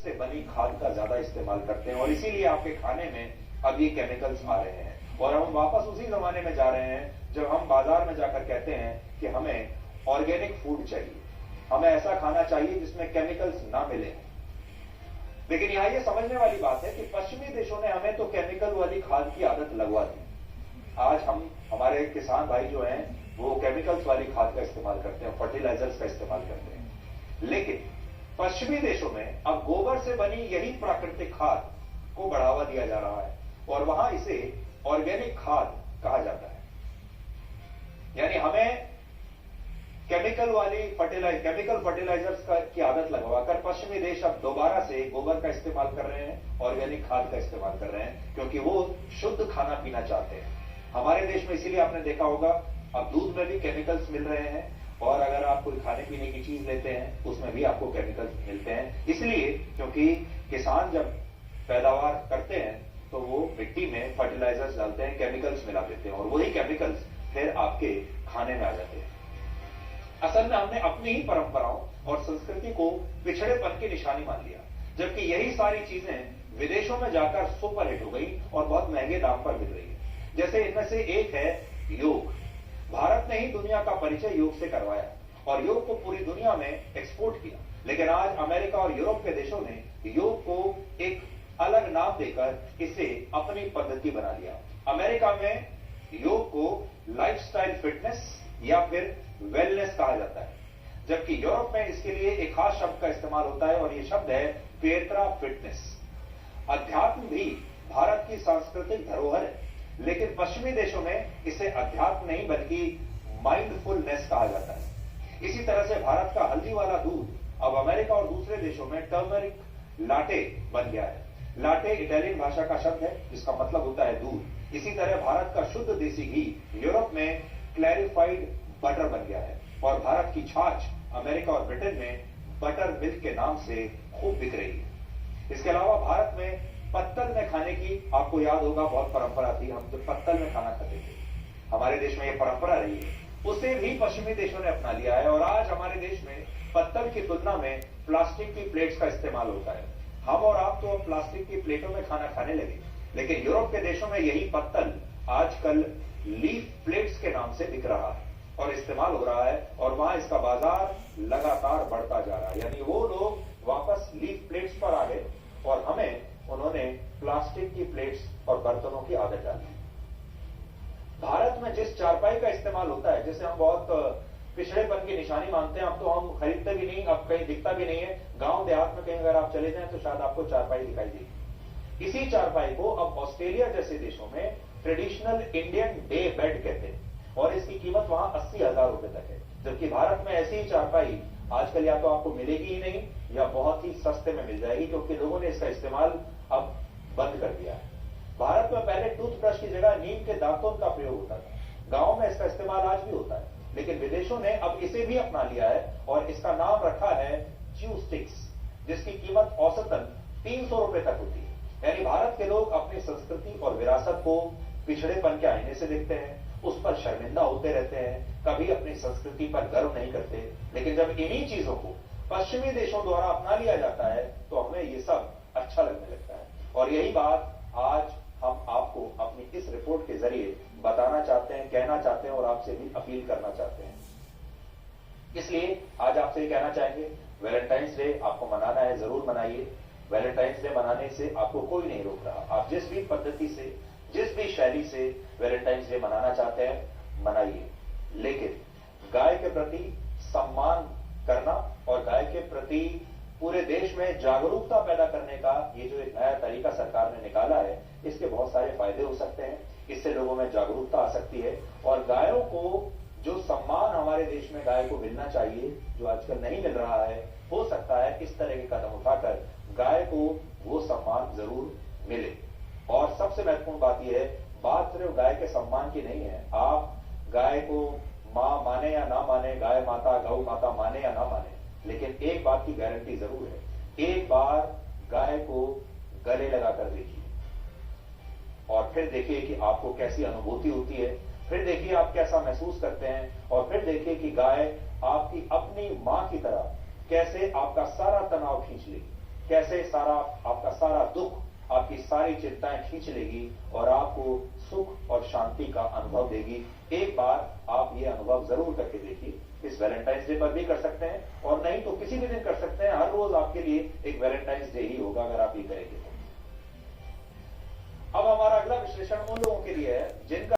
से बनी खाद का ज्यादा इस्तेमाल करते हैं और इसीलिए आपके खाने में अब ये केमिकल्स आ रहे हैं। और हम वापस उसी जमाने में जा रहे हैं जब हम बाजार में जाकर कहते हैं कि हमें ऑर्गेनिक फूड चाहिए, हमें ऐसा खाना चाहिए जिसमें केमिकल्स ना मिले। लेकिन यहां यह समझने वाली बात है कि पश्चिमी देशों ने हमें तो केमिकल वाली खाद की आदत लगवा दी। आज हमारे किसान भाई जो हैं वो केमिकल्स वाली खाद का इस्तेमाल करते हैं, फर्टिलाइजर्स का इस्तेमाल करते हैं। लेकिन पश्चिमी देशों में अब गोबर से बनी यही प्राकृतिक खाद को बढ़ावा दिया जा रहा है और वहां इसे ऑर्गेनिक खाद कहा जाता है। यानी हमें केमिकल फर्टिलाइजर्स की आदत लगवाकर पश्चिमी देश अब दोबारा से गोबर का इस्तेमाल कर रहे हैं, ऑर्गेनिक खाद का इस्तेमाल कर रहे हैं, क्योंकि वो शुद्ध खाना पीना चाहते हैं। हमारे देश में इसीलिए आपने देखा होगा अब दूध में भी केमिकल्स मिल रहे हैं और अगर आप कोई खाने पीने की चीज लेते हैं उसमें भी आपको केमिकल्स मिलते हैं। इसलिए क्योंकि किसान जब पैदावार करते हैं तो वो मिट्टी में फर्टिलाइजर्स डालते हैं, केमिकल्स मिला देते हैं और वही केमिकल्स फिर आपके खाने में आ जाते हैं। असल में हमने अपनी ही परंपराओं और संस्कृति को पिछड़ेपन की निशानी मान लिया, जबकि यही सारी चीजें विदेशों में जाकर सुपर हिट हो गई और बहुत महंगे दाम पर मिल रही है। जैसे इनमें से एक है योग। भारत ने ही दुनिया का परिचय योग से करवाया और योग को पूरी दुनिया में एक्सपोर्ट किया। लेकिन आज अमेरिका और यूरोप के देशों ने योग को एक अलग नाम देकर इसे अपनी पद्धति बना लिया। अमेरिका में योग को लाइफस्टाइल फिटनेस या फिर वेलनेस कहा जाता है, जबकि यूरोप में इसके लिए एक खास शब्द का इस्तेमाल होता है और यह शब्द है पेत्रा फिटनेस। अध्यात्म भी भारत की सांस्कृतिक धरोहर है, लेकिन पश्चिमी देशों में इसे अध्यात्म नहीं बल्कि माइंडफुलनेस कहा जाता है। इसी तरह से भारत का हल्दी वाला दूध अब अमेरिका और दूसरे देशों में टर्मरिक लाटे बन गया है। लाटे इटालियन भाषा का शब्द है जिसका मतलब होता है दूध। इसी तरह भारत का शुद्ध देसी घी यूरोप में क्लैरिफाइड बटर बन गया है और भारत की छाछ अमेरिका और ब्रिटेन में बटर मिल्क के नाम से खूब बिक रही है। इसके अलावा भारत में पत्तल में खाने की आपको याद होगा बहुत परंपरा थी, हम जब पत्तल में खाना खाते थे, हमारे देश में यह परंपरा रही है। उसे भी पश्चिमी देशों ने अपना लिया है और आज हमारे देश में पत्तल की तुलना में प्लास्टिक की प्लेट्स का इस्तेमाल होता है। हम और आप तो अब प्लास्टिक की प्लेटों में खाना खाने लगे, लेकिन यूरोप के देशों में यही पत्तल आजकल लीफ प्लेट्स के नाम से बिक रहा है और इस्तेमाल हो रहा है और वहां इसका बाजार लगातार बढ़ता जा रहा है। यानी वो लोग वापस लीफ प्लेट्स पर आ गए और हमें उन्होंने प्लास्टिक की प्लेट्स और बर्तनों की आदत डाली। भारत में जिस चारपाई का इस्तेमाल होता है, जिसे हम बहुत पिछड़ेपन की निशानी मानते हैं, अब तो हम खरीदते भी नहीं, अब कहीं दिखता भी नहीं है। गांव देहात में कहीं अगर आप चले जाएं तो शायद आपको चारपाई दिखाई देगी। इसी चारपाई को अब ऑस्ट्रेलिया जैसे देशों में ट्रेडिशनल इंडियन डे बेड कहते हैं और इसकी कीमत वहां 80,000 रुपए तक है, जबकि भारत में ऐसी ही चारपाई आजकल या तो आपको मिलेगी ही नहीं या बहुत ही सस्ते में मिल जाएगी, क्योंकि लोगों ने इसका इस्तेमाल अब बंद कर दिया है। भारत में पहले टूथब्रश की जगह नीम के दांतों का प्रयोग होता था, गांव में इसका इस्तेमाल आज भी होता है, लेकिन विदेशों ने अब इसे भी अपना लिया है और इसका नाम रखा है च्यू स्टिक्स, जिसकी कीमत औसतन 300 रुपए तक होती है। यानी भारत के लोग अपनी संस्कृति और विरासत को पिछड़ेपन के आईने से देखते हैं, उस पर शर्मिंदा होते रहते हैं, कभी अपनी संस्कृति पर गर्व नहीं करते। लेकिन जब इन्हीं चीजों को पश्चिमी देशों द्वारा अपना लिया जाता है तो हमें ये सब अच्छा लगने लगता है। और यही बात आज हम आपको अपनी इस रिपोर्ट के जरिए बताना चाहते हैं, कहना चाहते हैं और आपसे भी अपील करना चाहते हैं। इसलिए आज आपसे ये कहना चाहेंगे, वैलेंटाइंस डे आपको मनाना है, जरूर मनाइए। वैलेंटाइंस डे मनाने से आपको कोई नहीं रोक रहा। आप जिस भी पद्धति से, जिस भी शैली से वैलेंटाइंस डे मनाना चाहते हैं मनाइए, लेकिन गाय के प्रति सम्मान करना और गाय के प्रति पूरे देश में जागरूकता पैदा करने का ये जो एक नया तरीका सरकार ने निकाला है, इसके बहुत सारे फायदे हो सकते हैं। इससे लोगों में जागरूकता आ सकती है और गायों को जो सम्मान हमारे देश में गाय को मिलना चाहिए, जो आजकल नहीं मिल रहा है, हो सकता है इस तरह के कदम उठाकर गाय को वो सम्मान जरूर मिले। और सबसे महत्वपूर्ण बात यह है, बात सिर्फ गाय के सम्मान की नहीं है। आप गाय को मां माने या ना माने, गाय माता, गौ माता माने या ना माने, लेकिन एक बात की गारंटी जरूर है, एक बार गाय को गले लगाकर देखिए और फिर देखिए कि आपको कैसी अनुभूति होती है, फिर देखिए आप कैसा महसूस करते हैं और फिर देखिए कि गाय आपकी अपनी मां की तरह कैसे आपका सारा तनाव खींच लेगी। कैसे सारा आपका सारा दुख, आपकी सारी चिंताएं खींच लेगी और आपको सुख और शांति का अनुभव देगी। एक बार आप ये अनुभव जरूर करके देखिए। इस वैलेंटाइंस डे पर भी कर सकते हैं और नहीं तो किसी भी दिन कर सकते हैं। हर रोज आपके लिए एक वैलेंटाइंस डे ही होगा अगर आप ये करेंगे तो। अब हमारा अगला विश्लेषण उन लोगों के लिए है जिनका